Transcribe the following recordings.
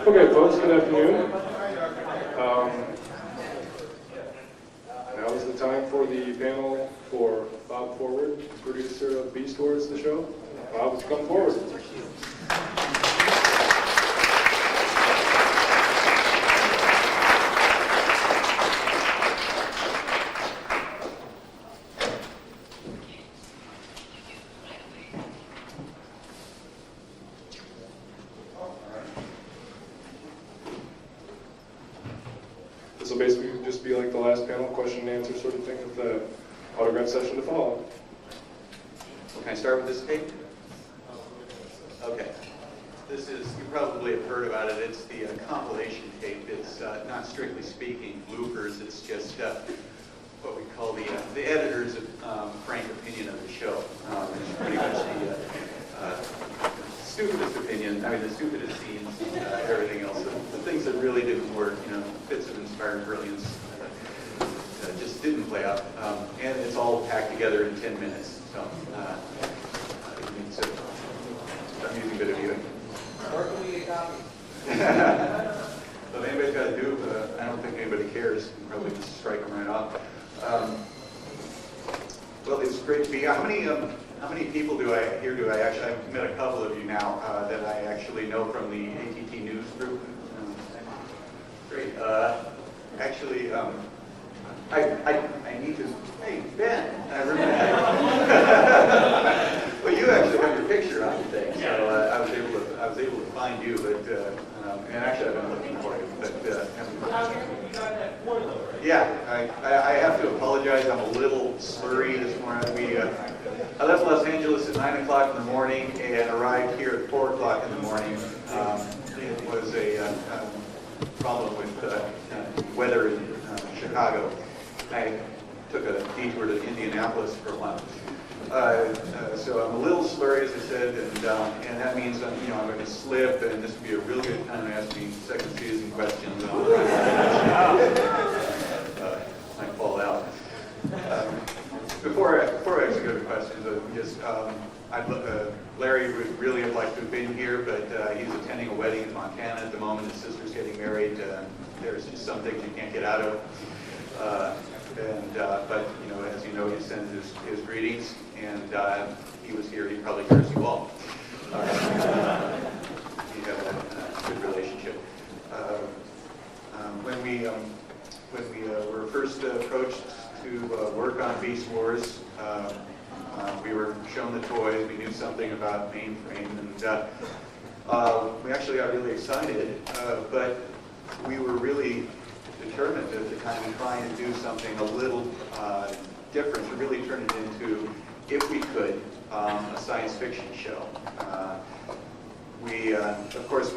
Okay, folks, good afternoon. Now is the time for the panel for Bob Forward, producer of Beast Wars, the show. Bob, come forward. This will basically just be like the last panel, question and answer sort of thing, with the autograph session to follow. Can I start with this tape? Okay. This is, you probably have heard about it, it's the compilation tape. It's not strictly speaking bloopers, it's just what we call the editor's frank opinion of the show. It's pretty much the stupidest opinion, I mean the stupidest scenes, everything else. The things that really didn't work, you know, bits of inspired brilliance just didn't play out. And it's all packed together in 10 minutes. So it's an amusing bit of viewing. Where can we get copies? Well, if anybody's got to do, I don't think anybody cares. You can probably just strike them right off. Well, it's great to be here. How many people do I actually, I've met a couple of you now that I actually know from the ATT News group. Great. Actually, I need to, hey, Ben, I remember. Well, you actually have your picture on the thing, so I was able to find you, but, and actually I've been looking for you, but, yeah, I have to apologize, I'm a little slurry this morning. I left Los Angeles at 9 o'clock in the morning and arrived here at 4 o'clock in the morning. It was a problem with weather in Chicago. I took a detour to Indianapolis for lunch. So I'm a little slurry, as I said, and that means I'm going to slip, and this would be a really good time to ask me second season questions. Might fall out. Before I actually go to questions, Larry would really have liked to have been here, but he's attending a wedding in Montana at the moment. His sister's getting married. There's just some things you can't get out of. But as you know, he sends his greetings, and he was here. He probably hears you all. We have a good relationship. When we were first approached to work on Beast Wars, we were shown the toys. We knew something about mainframe, and we actually got really excited. But we were really determined at the time to try and do something a little different, to really turn it into, if we could, a science fiction show. We, of course,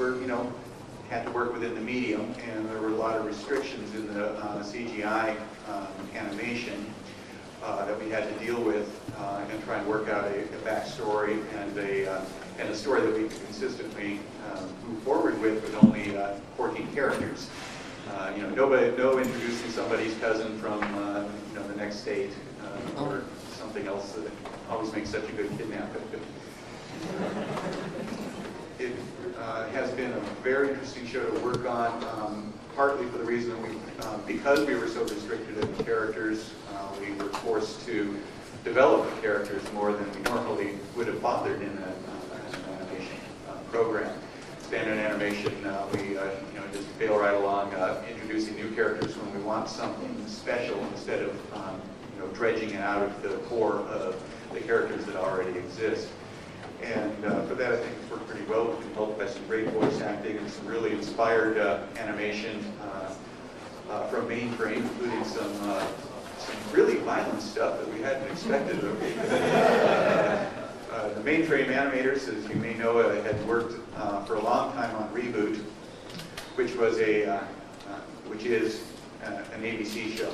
had to work within the medium, and there were a lot of restrictions in the CGI animation that we had to deal with and try and work out a backstory and a story that we could consistently move forward with only 14 characters. No introducing somebody's cousin from the next state or something else that always makes such a good kidnap. It has been a very interesting show to work on, partly for the reason that because we were so restricted in the characters, we were forced to develop the characters more than we normally would have bothered in an animation program. Standard animation, we just bail right along, introducing new characters when we want something special instead of dredging it out of the core of the characters that already exist. And for that, I think it's worked pretty well. We've been helped by some great voice acting and some really inspired animation from mainframe, including some really violent stuff that we hadn't expected. The mainframe animators, as you may know, had worked for a long time on Reboot, which is an ABC show,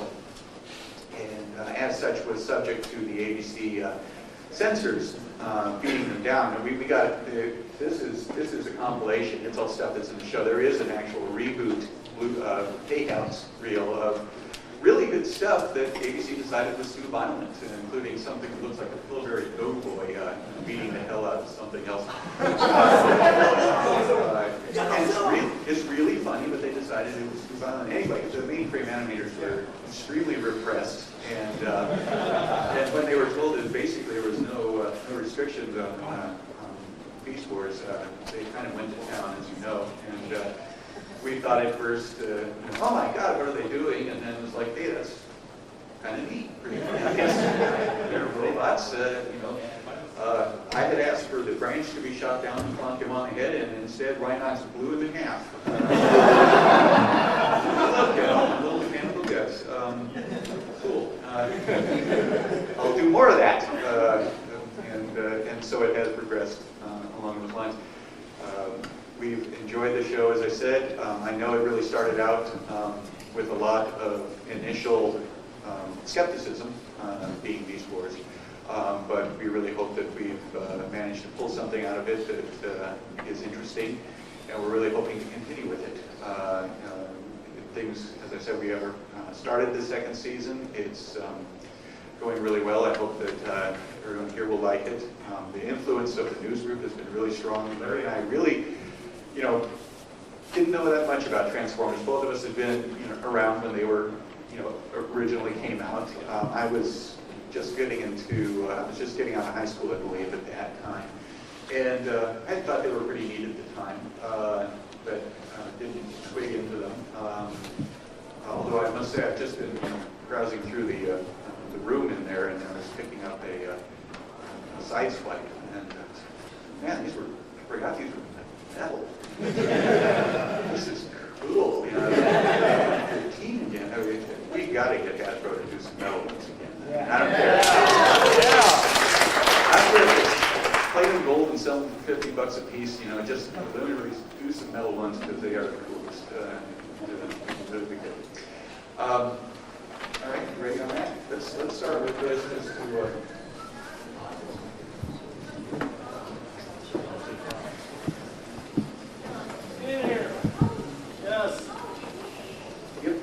and as such was subject to the ABC censors beating them down. And we got this is a compilation. It's all stuff that's in the show. There is an actual Reboot takeouts reel of really good stuff that ABC decided was too violent, including something that looks like a Pillsbury Doughboy beating the hell out of something else. And It's really funny, but they decided it was too violent. Anyway, the mainframe animators were extremely repressed, and when they were told that basically there was no restrictions on Beast Wars, they kind of went to town, as you know. And we thought at first, oh my God, what are they doing? And then it was like, hey, that's kind of neat. Pretty funny. They're robots, I had asked for the branch to be shot down and plunk him on the head, and instead Rhinox blew him in half. Okay, little mechanical guts. Cool. I'll do more of that. And so it has progressed along those lines. We've enjoyed the show, as I said. I know it really started out with a lot of initial skepticism being Beast Wars. But we really hope that we've managed to pull something out of it that is interesting, and we're really hoping to continue with it. Things, as I said, we have started the second season. It's going really well. I hope that everyone here will like it. The influence of the news group has been really strong. Larry and I really, didn't know that much about Transformers. Both of us had been around when they were, originally came out. I was just getting out of high school, I believe, at that time. And I thought they were pretty neat at the time, but didn't twig into them. Although I must say, I've just been browsing through the room in there, and I was picking up a side swipe, and man, I forgot these were metal. This is cool. 15 again. We got to get Hasbro to do some metal ones again. I don't care. I'm going to play them gold and sell them for $50 a piece. Just literally do some metal ones because they are the coolest. All right, ready on that? Let's start with this. Here. Yes. Yep.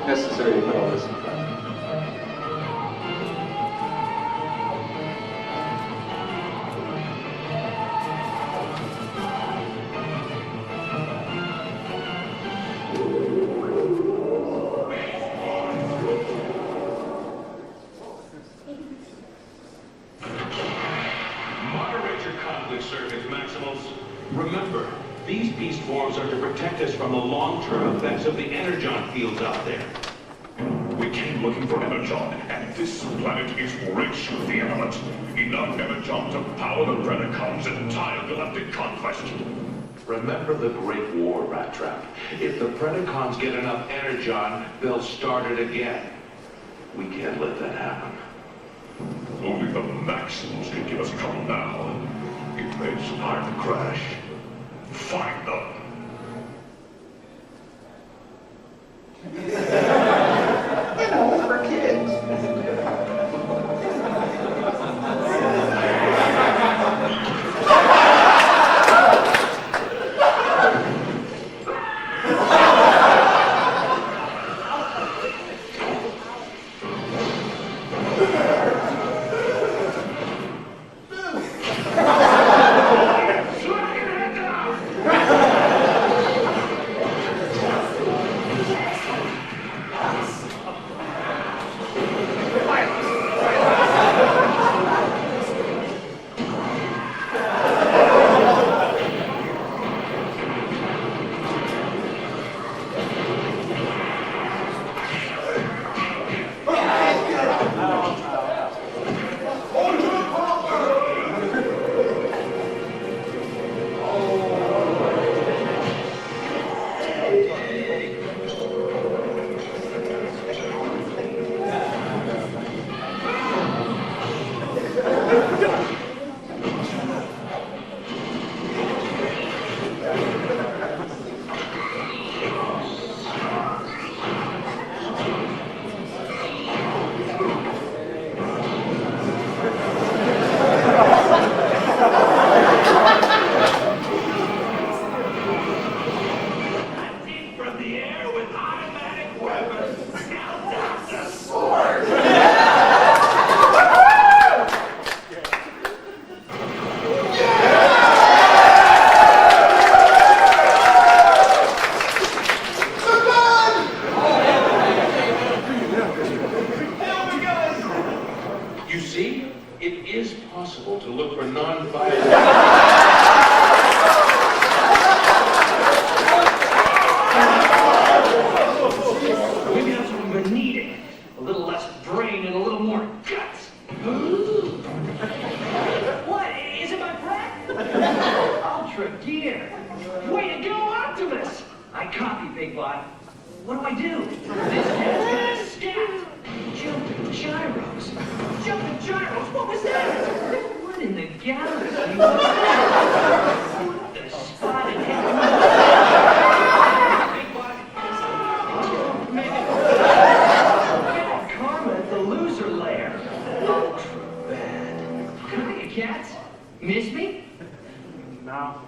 Necessary to put all this in front. Moderate your conflict circuits, Maximals. Remember, these beast forms are to protect us from the long-term effects of the energon fields out there. We came looking for energon, and this planet is rich with the element. Enough energon to power the Predacon's entire galactic conquest. Remember the Great War, Rat Trap. If the Predacons get enough energon, they'll start it again. We can't let that happen. Only the Maxims can give us trouble now. It may survive the crash. Find them. For kids. principle to look for non-violent... Maybe that's what we've been needing. A little less brain and a little more guts. What? Is it my breath? Ultra gear. Way to go, Optimus! I copy, Big Bot. What do I do? This guy's gonna scat. Jumping gyros. Jumping gyros? What was that? What in the galaxy? What the spotted head? Big Bot. Bad karma at the loser lair. Ultra bad. Hiya, cats. Miss me? No.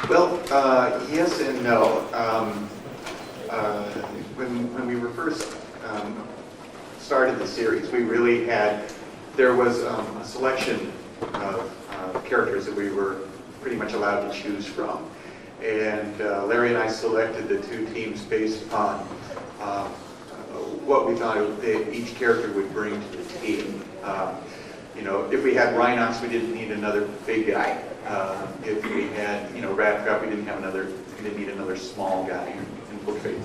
Well, yes and no. When we were first started the series, we really had, there was a selection of characters that we were pretty much allowed to choose from. And Larry and I selected the two teams based upon what we thought each character would bring to the team. You know, if we had Rhinox, we didn't need another big guy. If we had, you know, Rattrap, we didn't need another small guy in book faith.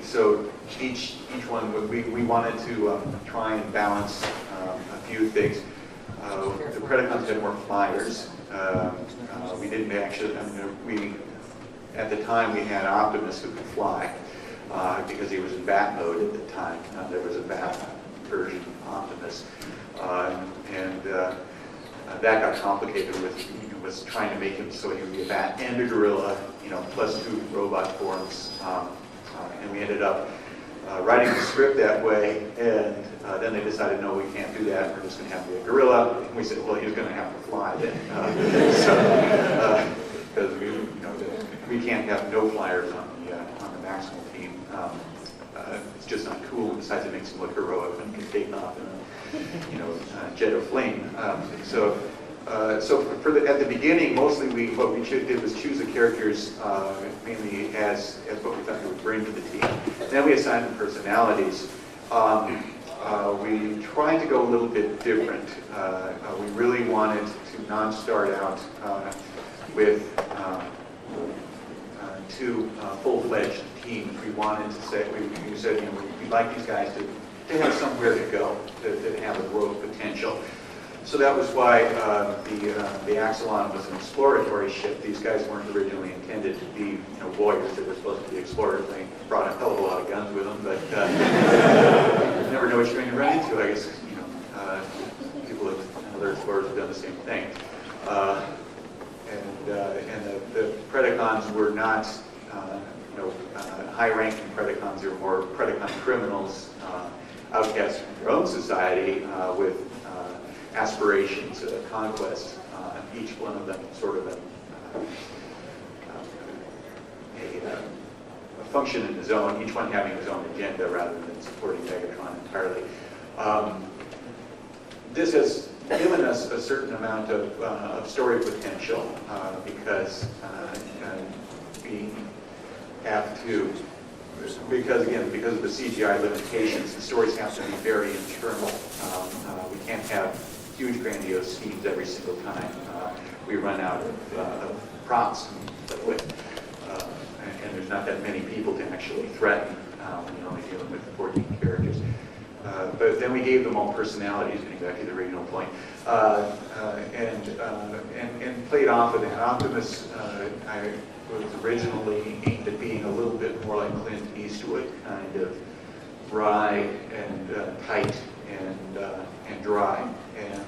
So each one, we wanted to try and balance a few things. The Predacons had more flyers. We didn't actually, at the time we had Optimus who could fly because he was in bat mode at the time. There was a bat version Optimus. That got complicated with was trying to make him so he would be a bat and a gorilla, plus 2 robot forms. And we ended up writing the script that way, and then they decided, no, we can't do that. We're just going to have to be a gorilla. And we said, well, he's going to have to fly then, because we can't have no flyers on the Maximal team. It's just not cool. Besides, it makes him look heroic when he can take off in a jet of flame. So at the beginning, mostly what we did was choose the characters mainly as what we thought they would bring to the team. Then we assigned them personalities. We tried to go a little bit different. We really wanted to not start out with 2 full-fledged teams. We wanted to say, we said, we'd like these guys to have somewhere to go, to have a growth potential. So that was why the Axelon was an exploratory ship. These guys weren't originally intended to be warriors. They were supposed to be explorers. They brought a hell of a lot of guns with them, but you never know what you're going to run into. I guess people have, other explorers have done the same thing. And the Predacons were not high-ranking Predacons. They were more Predacon criminals, outcasts from their own society with aspirations, conquest. Each one of them sort of a function in his own, each one having his own agenda rather than supporting Megatron entirely. This has given us a certain amount of story potential because we have to, because of the CGI limitations, the stories have to be very internal. We can't have huge grandiose schemes every single time. We run out of props to play with. And there's not that many people to actually threaten when you're only dealing with 14 characters. But then we gave them all personalities, getting back to the original point, and played off of that. Optimus was originally aimed at being a little bit more like Clint Eastwood, kind of dry and tight and dry. And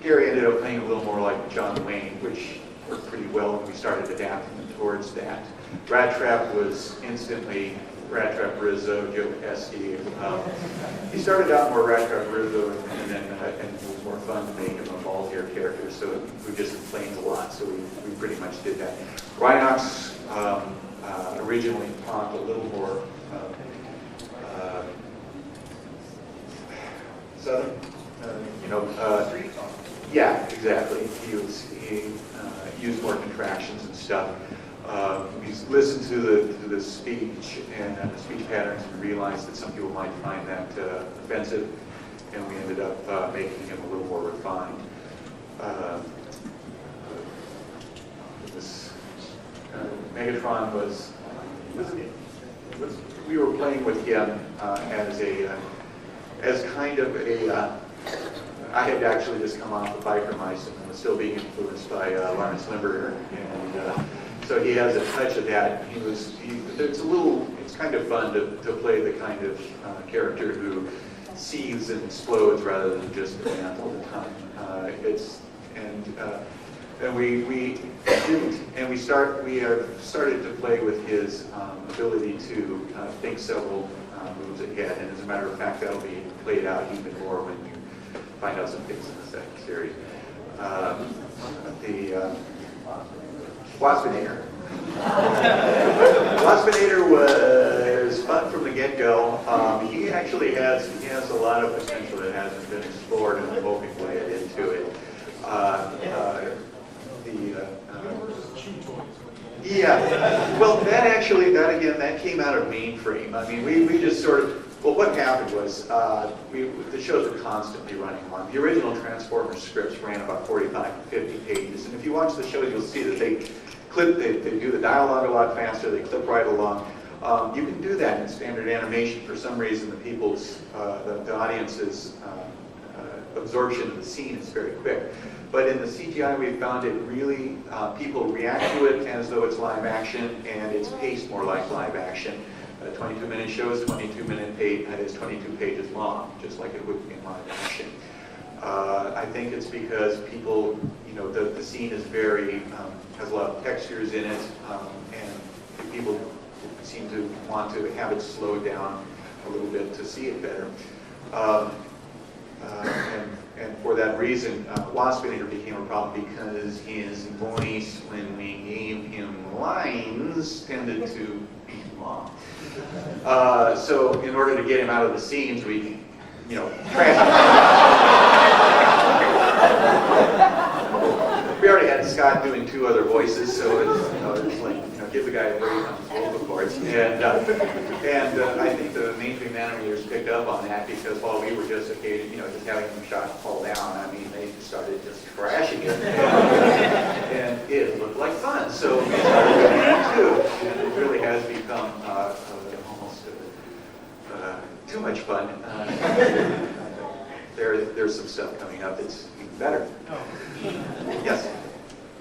Gary ended up playing a little more like John Wayne, which worked pretty well when we started adapting them towards that. Rat Trap was instantly Rat Trap Rizzo, Joe Pesci. He started out more Rat Trap Rizzo, and then it was more fun to make him a ball-hair character, so we just complained a lot, so we pretty much did that. Rhinox originally talked a little more southern, yeah, exactly. He used more contractions and stuff. We listened to the speech and the speech patterns and realized that some people might find that offensive, and we ended up making him a little more refined. Megatron we were playing with him as kind of a. I had actually just come off the Biker Mice and was still being influenced by Lawrence Limburger, and so he has a touch of that. It's kind of fun to play the kind of character who seethes and explodes rather than just vent all the time. We have started to play with his ability to think several moves ahead, and as a matter of fact, that'll be played out even more when you find out some things in the second series. The Waspinator. Waspinator was fun from the get-go. He actually has a lot of potential that hasn't been explored, and I'm hoping to get into it. Yeah, well, that came out of Mainframe. I mean, we just sort of, well, what happened was the shows were constantly running on. The original Transformers scripts ran about 45 to 50 pages, and if you watch the show, you'll see that they do the dialogue a lot faster, they clip right along. You can do that in standard animation. For some reason, the audiences absorption of the scene is very quick. But in the CGI, we found it really, people react to it as though it's live action, and it's paced more like live action. A 22-minute show is 22 pages long, just like it would be in live action. I think it's because people, the scene is very, has a lot of textures in it, and people seem to want to have it slowed down a little bit to see it better. And for that reason, Waspinator became a problem because his voice, when we gave him lines, tended to be long. So in order to get him out of the scenes, we, we already had Scott doing 2 other voices, so it's like, give the guy a break on his vocal cords. And I think the mainstream animators picked up on that because while we were just just having them shot fall down, I mean, they started just trashing it, and it looked like fun. So we started doing that too, and it really has become almost too much fun. There's some stuff coming up that's even better. Yes.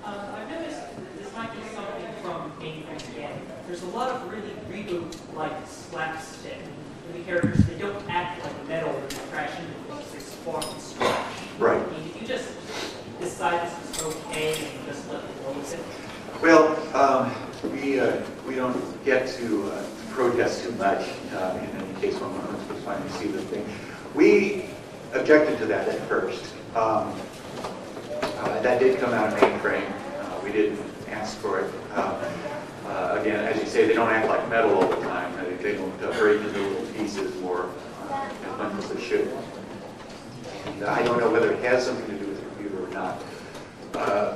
I've noticed this might be something from Envision again. There's a lot of really reboot-like slapstick in the characters. They don't act like metal when they crash into things. They spawn from scratch. Right. I mean, if you just decide this is okay and just let them roll with it. Well, we don't get to protest too much in any case when we finally see the thing. We objected to that at first. That did come out of mainframe. We didn't ask for it. Again, as you say, they don't act like metal all the time. They don't break into little pieces more as much as they should. And I don't know whether it has something to do with the computer or not.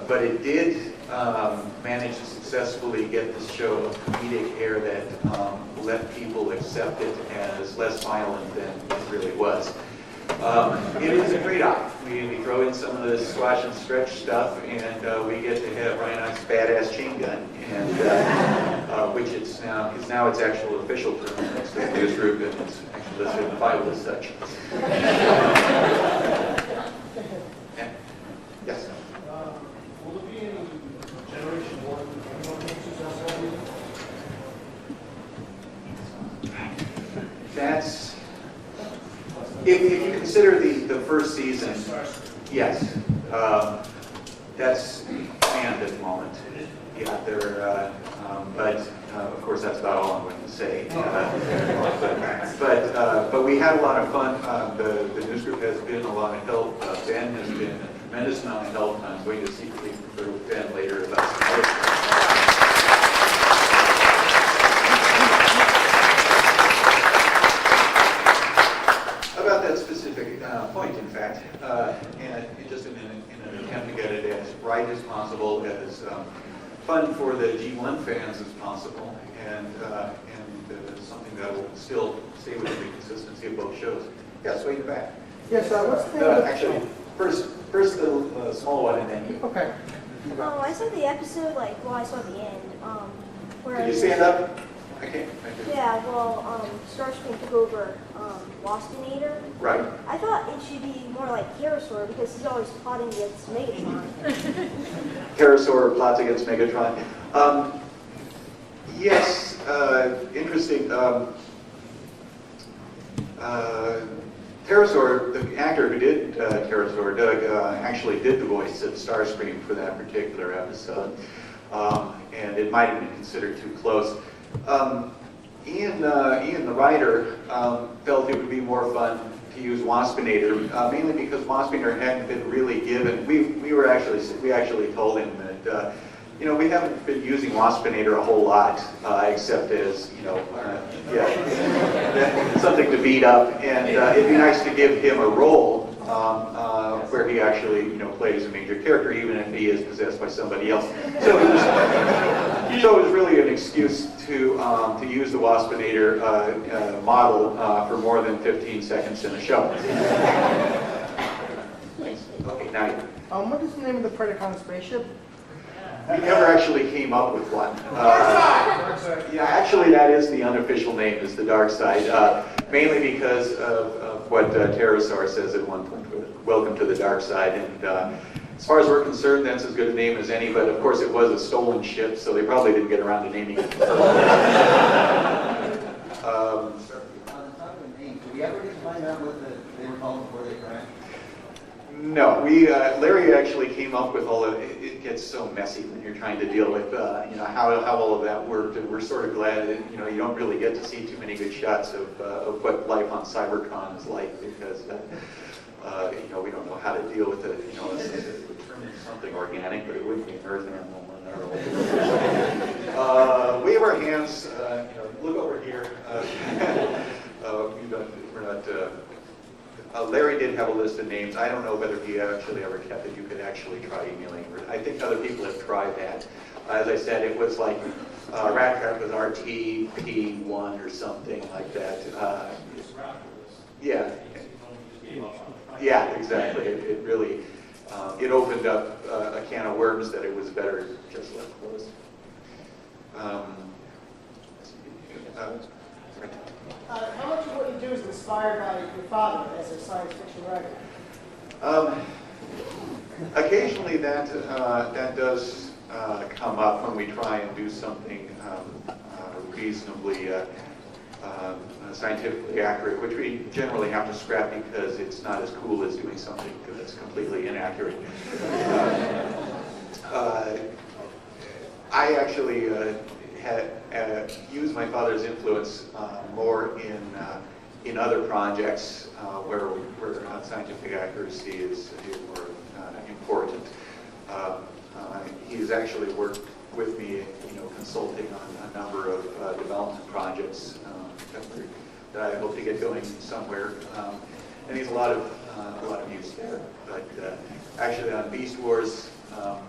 But it did manage to successfully get this show a comedic air that let people accept it as less violent than it really was. It is a trade-off. We throw in some of the squash and stretch stuff, and we get to have Rhino's badass chain gun, and which it's now its actual official term next to the news group, and it's actually listed in the Bible as such. Yes. Will there be any Generation 1 That's, if you consider the first season, yes, that's planned at the moment. Yeah, but of course that's about all I'm going to say. But we had a lot of fun. The news group has been a lot of help. Ben has been a tremendous amount of help. I'm going to secretly confer with Ben later about some other stuff. About that specific point, in fact, and just in an attempt to get it as right as possible, as fun for the G1 fans as possible, and something that will still stay within the consistency of both shows. Yes, way in the back. Yes, what's the name of the actually, first the small one, and then you. Okay. I saw the episode, I saw the end, where... Can you stand up? I can't. Yeah, Starscream took over Waspinator. Right. I thought it should be more like Pterosaur because he's always plotting against Megatron. Pterosaur plots against Megatron. Yes, interesting. Pterosaur, the actor who did Pterosaur, Doug, actually did the voice of Starscream for that particular episode, and it might have been considered too close. Ian, the writer, felt it would be more fun to use Waspinator, mainly because Waspinator hadn't been really given. We actually told him that we haven't been using Waspinator a whole lot, except as something to beat up, and it'd be nice to give him a role where he actually plays a major character, even if he is possessed by somebody else. So it was really an excuse to use the Waspinator model for more than 15 seconds in a show. Okay, now you. What is the name of the Predacon spaceship? We never actually came up with one. Yeah, actually that is the unofficial name, is the dark side. Mainly because of what Pterosaur says at one point, welcome to the dark side. And as far as we're concerned, that's as good a name as any, but of course it was a stolen ship, so they probably didn't get around to naming it. On the top of the name, did we ever get to find out what they were called before they crashed? No, Larry actually came up with all of it. It gets so messy when you're trying to deal with, how all of that worked, and we're sort of glad that, you don't really get to see too many good shots of what life on Cybertron is like, because, we don't know how to deal with it. It would turn into something organic, but it wouldn't be an earth animal. Wave our hands, look over here. Larry did have a list of names. I don't know whether he actually ever kept it. You could actually try emailing him. I think other people have tried that. As I said, it was like Rat Trap was RTP1 or something like that. Yeah. Yeah, exactly. It really it opened up a can of worms that it was better just left closed. How much of what you do is inspired by your father as a science fiction writer? Occasionally that does come up when we try and do something reasonably scientifically accurate, which we generally have to scrap because it's not as cool as doing something that's completely inaccurate. I actually had used my father's influence more in other projects where scientific accuracy is more important. He's actually worked with me, consulting on a number of development projects that I hope to get going somewhere. And he's a lot of use there. But actually, on Beast Wars, I'm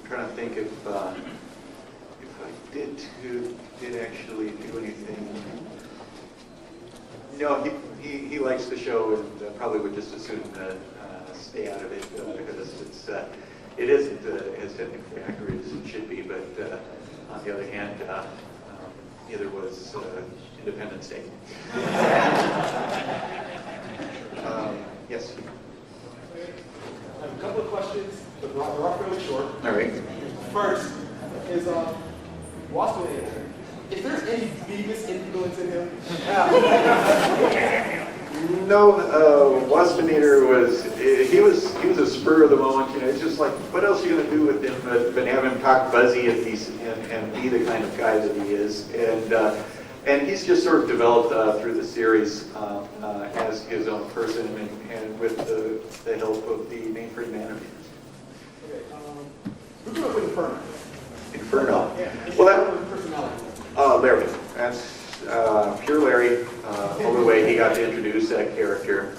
trying to think if I did actually do anything. No, he likes the show and probably would just as soon stay out of it because it isn't as technically accurate as it should be. But on the other hand, neither was Independence Day. Yes. I have a couple of questions, but they're all fairly short. All right. First is Waspinator. Is there any Beavis influence in him? No, Waspinator was a spur of the moment. It's just like, what else are you going to do with him but have him talk fuzzy and be the kind of guy that he is. And he's just sort of developed through the series as his own person and with the help of the mainframe managers. Okay, who grew up with Inferno? Inferno. Yeah. Well, that personality. Larry. That's pure Larry. All the way he got to introduce that character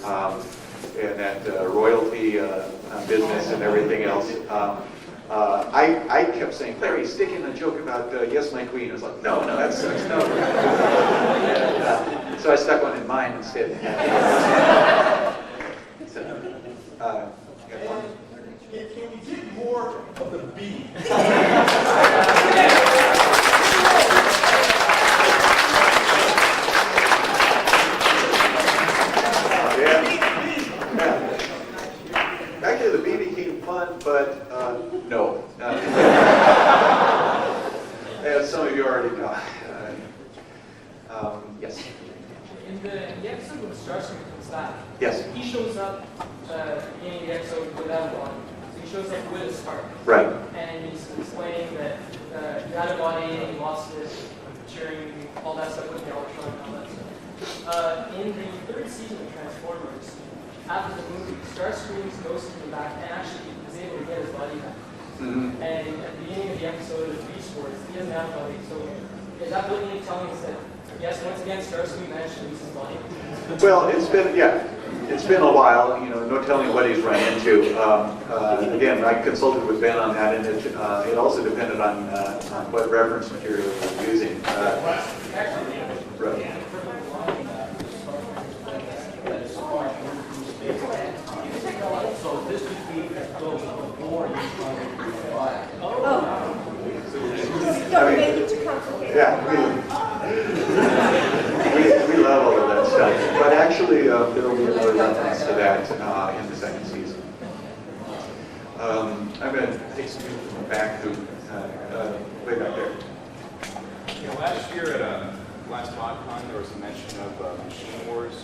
and that royalty business and everything else. I kept saying, Larry, stick in a joke about Yes, My Queen. I was like, no, that sucks, no. And, so I stuck one in mine instead. Can we get more of the bee? Actually, the bee became fun, but no. As some of you already know. Yes. In the episode with Starscream comes back, Yes. he shows up in the episode without a body. So he shows up with a scarf. Right. And he's explaining that he had a body and he lost it, sharing all that stuff with the Ultron and all that stuff. In the third season of Transformers, after the movie, Starscream's ghost came back and actually was able to get his body back. Mm-hmm. And at the beginning of the episode of Beast Wars, he doesn't have a body. So is that blatantly telling us that, yes, once again, Starscream managed to lose his body? Well, it's been a while. No telling what he's run into. Again, I consulted with Ben on that, and it also depended on what reference material he was using. Right. So this would be before you last BotCon, there was a mention of Machine Wars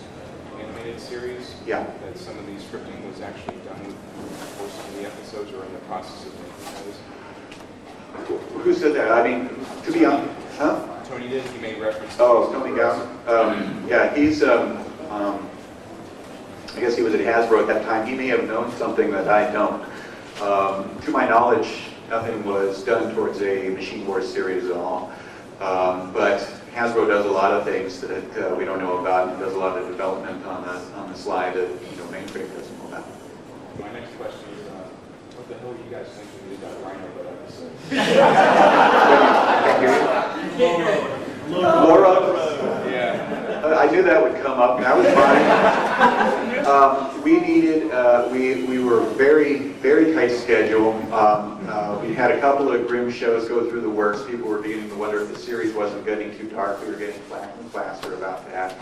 animated series. Yeah. That some of these scripting was actually done with most of the episodes or in the process of making those. Who said that? I mean, to be honest, huh? Tony did. He made reference. Oh, Tony Gow. Yeah, he's. I guess he was at Hasbro at that time. He may have known something that I don't. To my knowledge, nothing was done towards a Machine Wars series at all. But Hasbro does a lot of things that we don't know about, and does a lot of development on the slide that Mainframe doesn't know about. My next question is, what the hell do you guys think when you did that Rhino episode? Laura? Yeah. I knew that would come up. That was fine. We needed, we were very tight schedule. We had a couple of grim shows go through the works. People were beginning to wonder if the series wasn't getting too dark. We were getting faster about that.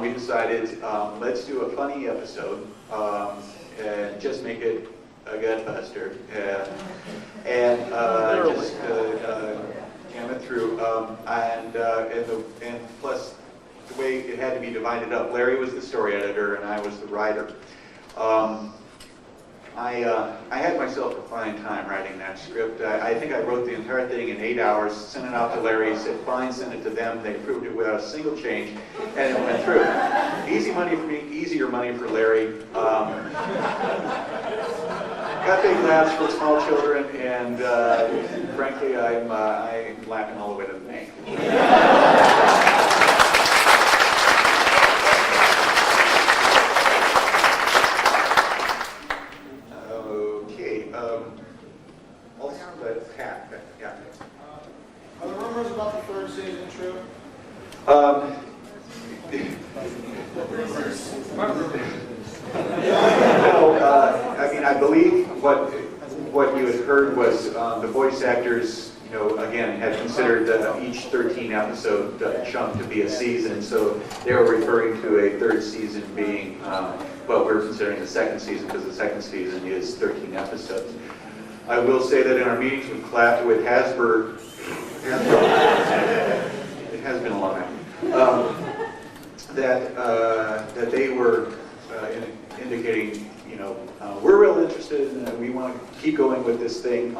We decided, let's do a funny episode and just make it a gutbuster. And just jam it through. And plus, the way it had to be divided up. Larry was the story editor, and I was the writer. I had myself a fine time writing that script. I think I wrote the entire thing in 8 hours, sent it out to Larry, he said, fine, send it to them. They approved it without a single change, and it went through. Easy money for me, easier money for Larry. Got big laughs for small children, and frankly, I'm laughing all the way to the bank. Are the rumors about the third season true? I mean, I believe what you had heard was the voice actors, again, had considered each 13 episode chunk to be a season, so they were referring to a third season being what we're considering the second season, because the second season is 13 episodes. I will say that in our meetings with Hasbro, it has been a long time, that they were indicating, we're real interested and we want to keep going with this thing.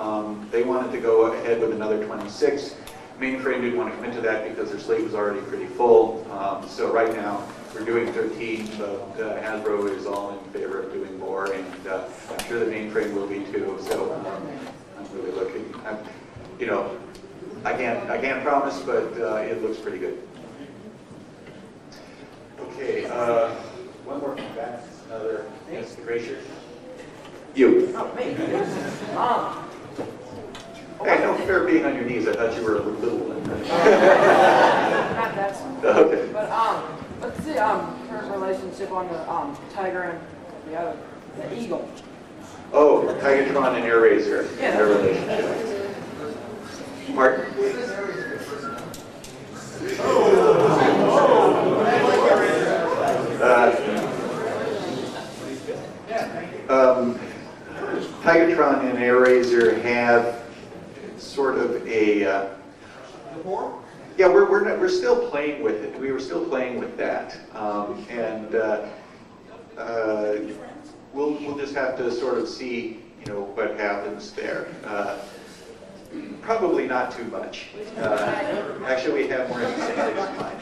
They wanted to go ahead with another 26. Mainframe didn't want to commit to that because their slate was already pretty full. So right now we're doing 13, but Hasbro is all in favor of doing more, and I'm sure the Mainframe will be too. So I'm really looking. I can't promise, but it looks pretty good. Okay, one more from back. Another, yes, Gracious. You. Oh, me. Hey, no fair being on your knees. I thought you were a little one. Not that one. Okay. But what's the current relationship on the tiger and the eagle? Oh, Tigatron and Air Razor. Yeah. Their relationship. Martin. Tigatron and Air Razor have sort of a. Yeah, we're still playing with it. We were still playing with that, and we'll just have to sort of see, what happens there. Probably not too much. Actually, we have more interesting things in mind.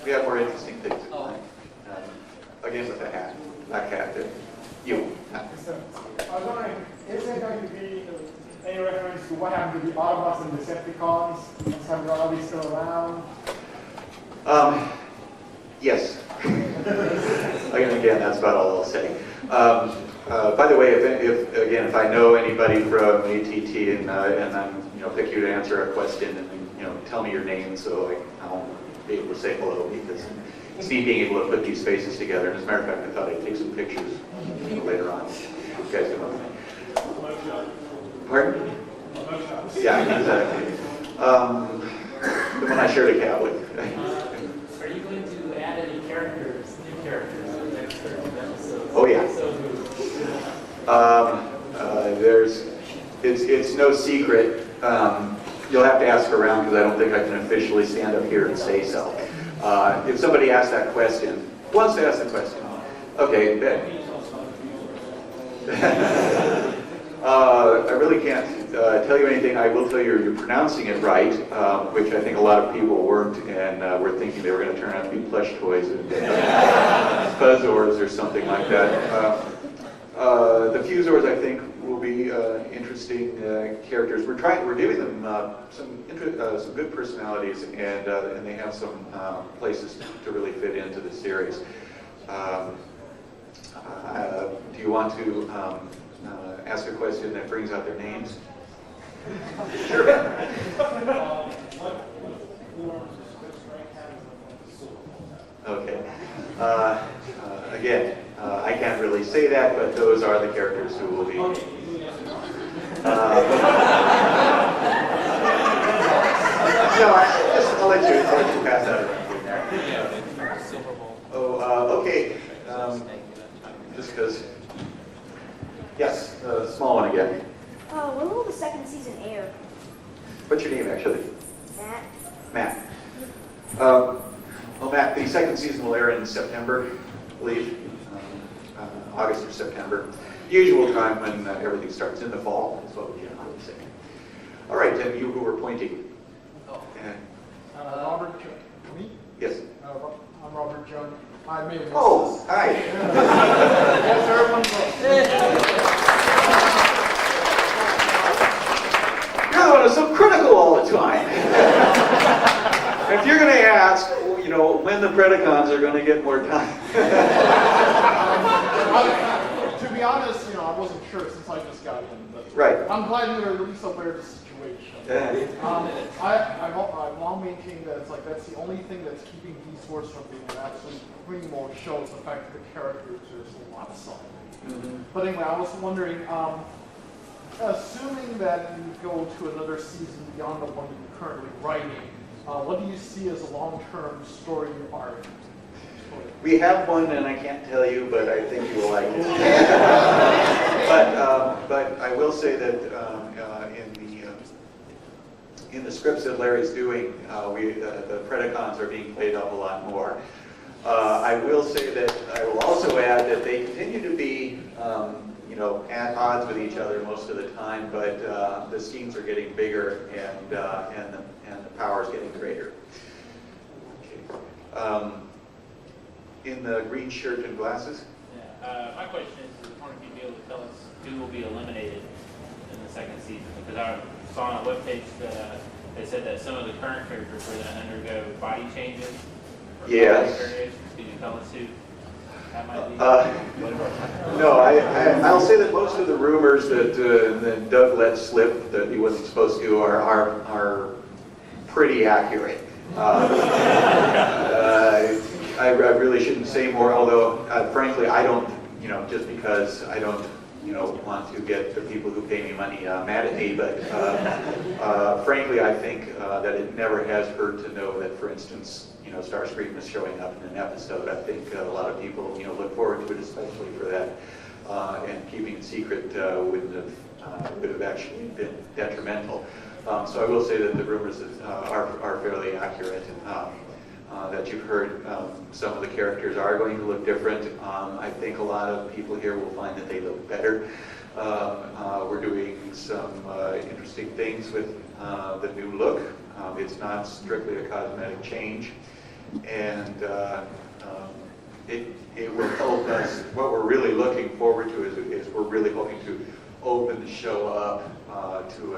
We have more interesting things in mind. Again, with the hat, black hat. You. I was wondering, is there going to be any reference to what happened to the Autobots and Decepticons? Are they still around? Yes. Again, that's about all I'll say. By the way, if I know anybody from ATT and I'm pick you to answer a question and tell me your name so I'll be able to say hello, because it's neat being able to put these faces together. And as a matter of fact, I thought I'd take some pictures later on. You guys come up with me. Pardon? Yeah, exactly. The one I shared a cat with. Are you going to add any new characters in the next 30 episodes? Oh yeah. There's It's no secret. You'll have to ask around because I don't think I can officially stand up here and say so. If somebody asks that question, wants to ask the question. Okay, Ben. I really can't tell you anything. I will tell you you're pronouncing it right, which I think a lot of people weren't, and were thinking they were going to turn out to be plush toys and Fuzzors or something like that. The Fusors, I think, will be interesting characters. We're giving them some good personalities, and they have some places to really fit into the series. Do you want to ask a question that brings out their names? Sure. Okay. Again, I can't really say that, but those are the characters who will be. No, I'll let you pass that around. Oh, okay. Just because. Yes, small one again. When will the second season air? What's your name, actually? Matt. Matt. Well, Matt, the second season will air in September, I believe. August or September. Usual time when everything starts in the fall, is what we generally say. All right, and you who were pointing. Robert, me? Yes. I'm Robert Jones. I may have Oh, hi. Yes, everyone You're the one who's so critical all the time. If you're going to ask, you know, when the Predacons are going to get more time. To be honest, you know, I wasn't sure since I just got in, but Right. I'm glad you're at least aware of the situation. I've long maintained that it's like that's the only thing that's keeping these words from being an absolute primo show is the fact that the characters are a lot of something. But anyway, I was wondering, assuming that you go to another season beyond the one you're currently writing, what do you see as a long-term story arc? We have one, and I can't tell you, but I think you will like it. But I will say that in the scripts that Larry's doing, the Predacons are being played up a lot more. I will say that I will also add that they continue to be, you know, at odds with each other most of the time, but the schemes are getting bigger and the power is getting greater. Okay. In the green shirt and glasses. Yeah. My question is, I wonder if you'd be able to tell us who will be eliminated in the second season, because I saw on a webpage that they said that some of the current characters were going to undergo body changes. Yes. Could you tell us who that might be? No, I'll say that most of the rumors that Doug let slip that he wasn't supposed to are pretty accurate. I really shouldn't say more, although frankly I don't, you know, just because I don't, you know, want to get the people who pay me money mad at me, but frankly I think that it never has hurt to know that, for instance, you know, Starscream is showing up in an episode. I think a lot of people, you know, look forward to it, especially for that, and keeping it secret would have actually been detrimental. So I will say that the rumors are fairly accurate. That you've heard, some of the characters are going to look different. I think a lot of people here will find that they look better. We're doing some interesting things with the new look. It's not strictly a cosmetic change, and it will help us. What we're really looking forward to is we're really hoping to open the show up to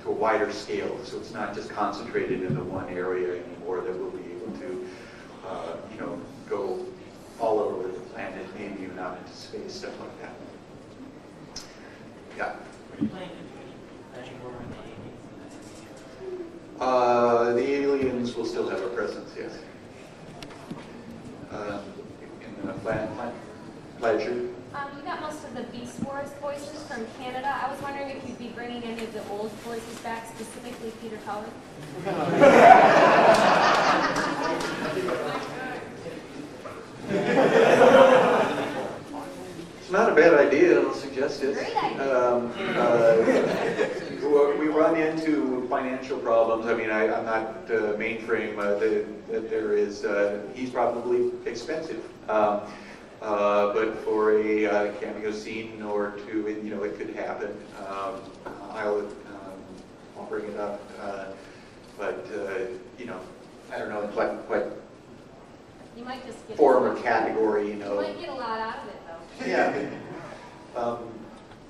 a wider scale, so it's not just concentrated into one area anymore. That we'll be able to, you know, go all over the planet, maybe even out into space, stuff like that. Yeah. The aliens will still have a presence, yes. In the Fletcher. You got most of the Beast Wars voices from Canada. I was wondering if you'd be bringing any of the old voices back, specifically Peter Cullen. It's not a bad idea. I don't suggest Justice. Great idea. We run into financial problems. I mean, I'm not mainframe. That there is. He's probably expensive. But for a cameo scene or two, it could happen. I'll bring it up. But I don't know what You might just get form or category, You might get a lot out of it, though. Yeah.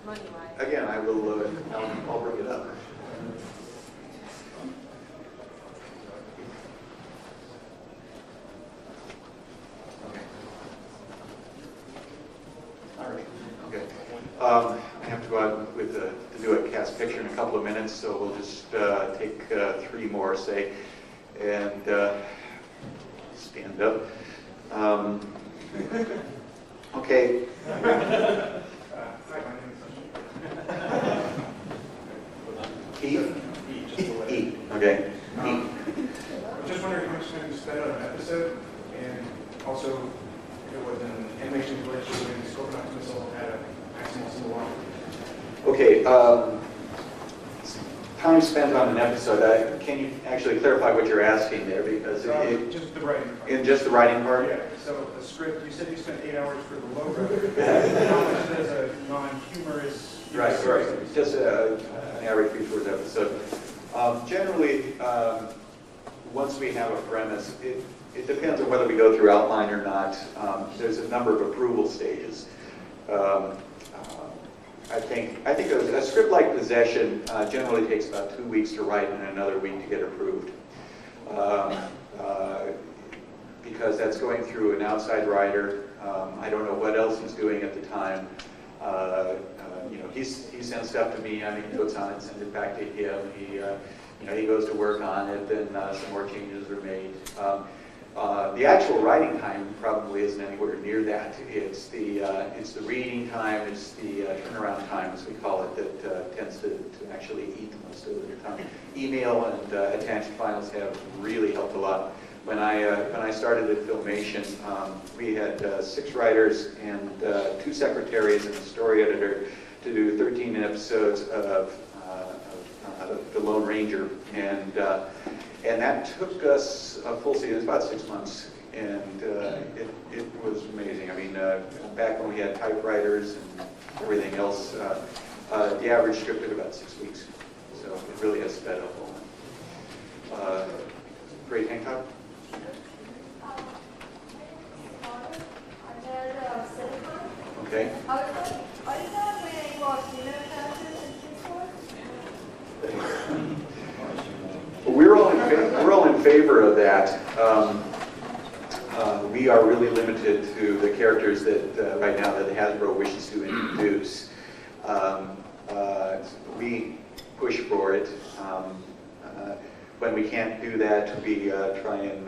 Money-wise. Again, I will. I'll bring it up. All right. Okay. I have to go out to do a cast picture in a couple of minutes, so we'll just take 3 more, say, and stand up. Okay. Hi, my name is Heath? Heath. Okay. I was just wondering how much time you spent on an episode, and also if it was an animation glitch when Scorpion Optimus had an accident in the water. Okay. Time spent on an episode. Can you actually clarify what you're asking there? Because just the writing part. In just the writing part? Yeah. So the script, you said you spent 8 hours for the logo. How much does a non-humorous? Right. Just an average features episode. Generally, once we have a premise, it depends on whether we go through outline or not. There's a number of approval stages. I think a script like Possession generally takes about 2 weeks to write and another week to get approved. Because that's going through an outside writer. I don't know what else he's doing at the time. He sends stuff to me, I make notes on it, send it back to him. He goes to work on it, then some more changes are made. The actual writing time probably isn't anywhere near that. It's the reading time, it's the turnaround time, as we call it, that tends to actually eat most of your time. Email and attached files have really helped a lot. When I started at Filmation, we had 6 writers and 2 secretaries and a story editor to do 13 episodes of The Lone Ranger, and that took us a full season. It was about 6 months, and it was amazing. I mean, back when we had typewriters and everything else, the average script took about 6 weeks, so it really has sped up a lot. Great, Hank Top? Okay. We're all in favor of that. We are really limited to the characters that right now that Hasbro wishes to introduce. We push for it. When we can't do that, we try and,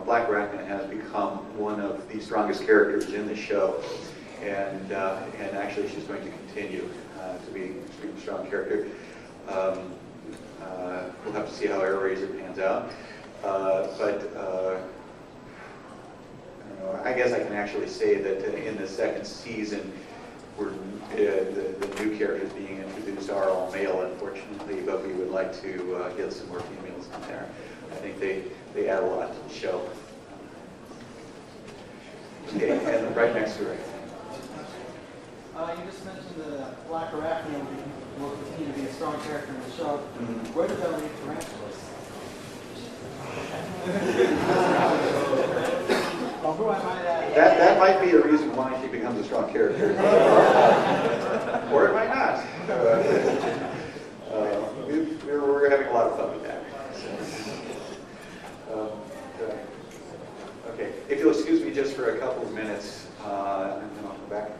Black Arachnia has become one of the strongest characters in the show. And actually she's going to continue to be an extremely strong character. We'll have to see how Airraiser pans out. I guess I can actually say that in the second season, the new characters being introduced are all male, unfortunately, but we would like to get some more females in there. I think they add a lot to the show. Okay, and right next to it. You just mentioned the Black Arachnia will continue to be a strong character in the show. Where does that leave Tarantulas? That might be a reason why she becomes a strong character. Or it might not. We're having a lot of fun with that. Okay, if you'll excuse me just for a couple of minutes, and then I'll come back.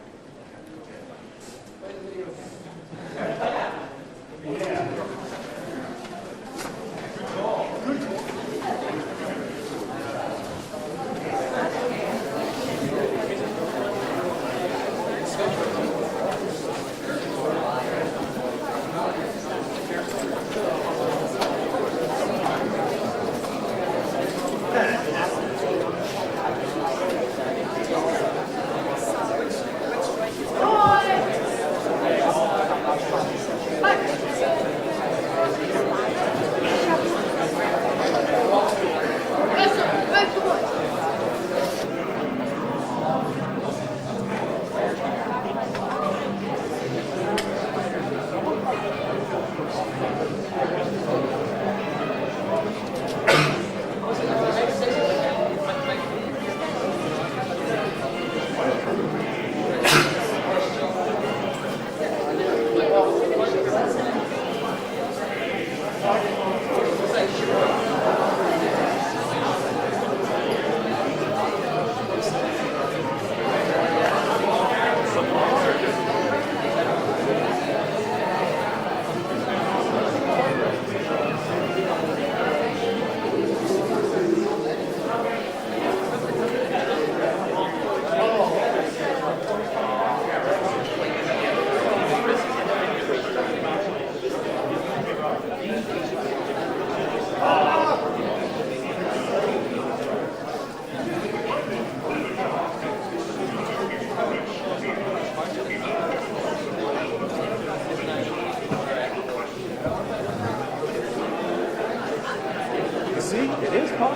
So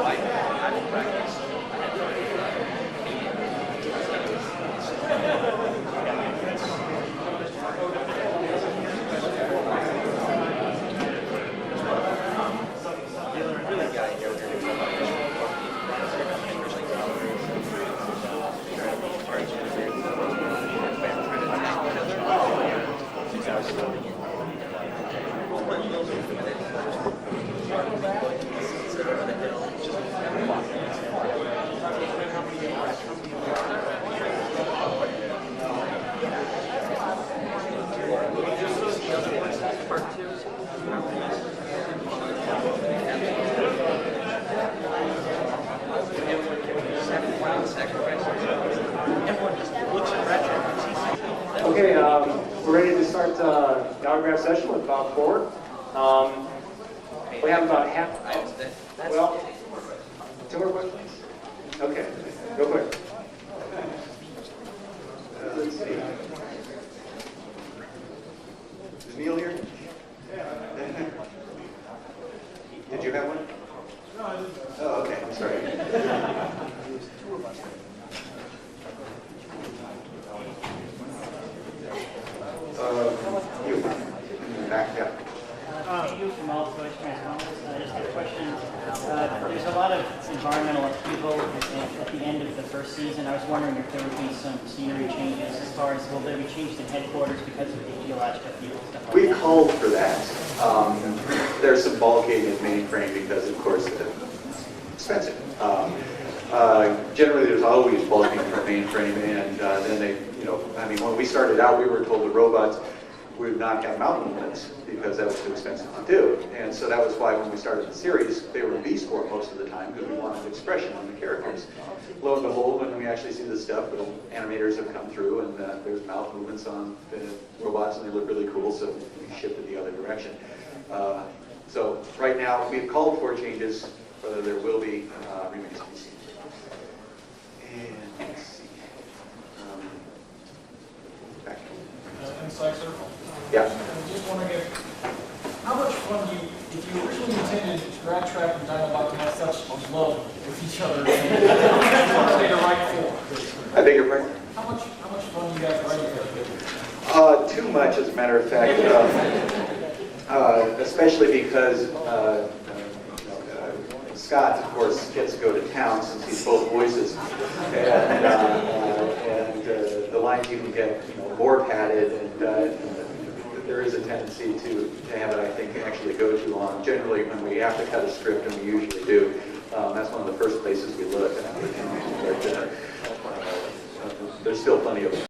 I practice. autograph session with Bob Ford. We have about half. Well, 2 more questions? Okay, go quick. Let's see. Is Neil here? Did you have one? No, I didn't. Oh, okay, I'm sorry. You, in the back, yeah. You from all voice transformers. I just had a question. There's a lot of environmental upheaval at the end of the first season. I was wondering if there would be some scenery changes as far as will there be changes in headquarters because of the geological upheaval stuff like We that? called for that. There's some bulking in mainframe because, of course, it's expensive. Generally, there's always bulking for mainframe, and then they, I mean, when we started out, we were told the robots would not have mountain movements because that was too expensive to do. And so that was why when we started the series, they were V-score most of the time because we wanted expression on the characters. Lo and behold, when we actually see this stuff, the animators have come through and there's mouth movements on the robots and they look really cool, so we shifted the other direction. So right now, we've called for changes. Whether there will be remains to be seen. And let's see. Back. Inside Circle. Yeah. I'm just wondering how much fun do you, if you originally intended Rat Trap and Dinobot to have such love with each other, how much fun are they to write for? I beg your pardon? How much fun do you guys write for? Too much, as a matter of fact, especially because Scott, of course, gets to go to town since he's both voices, and the lines even get more padded, and there is a tendency to have it, I think, actually go too long. Generally, when we have to cut a script, and we usually do, that's one of the first places we look. But there's still plenty of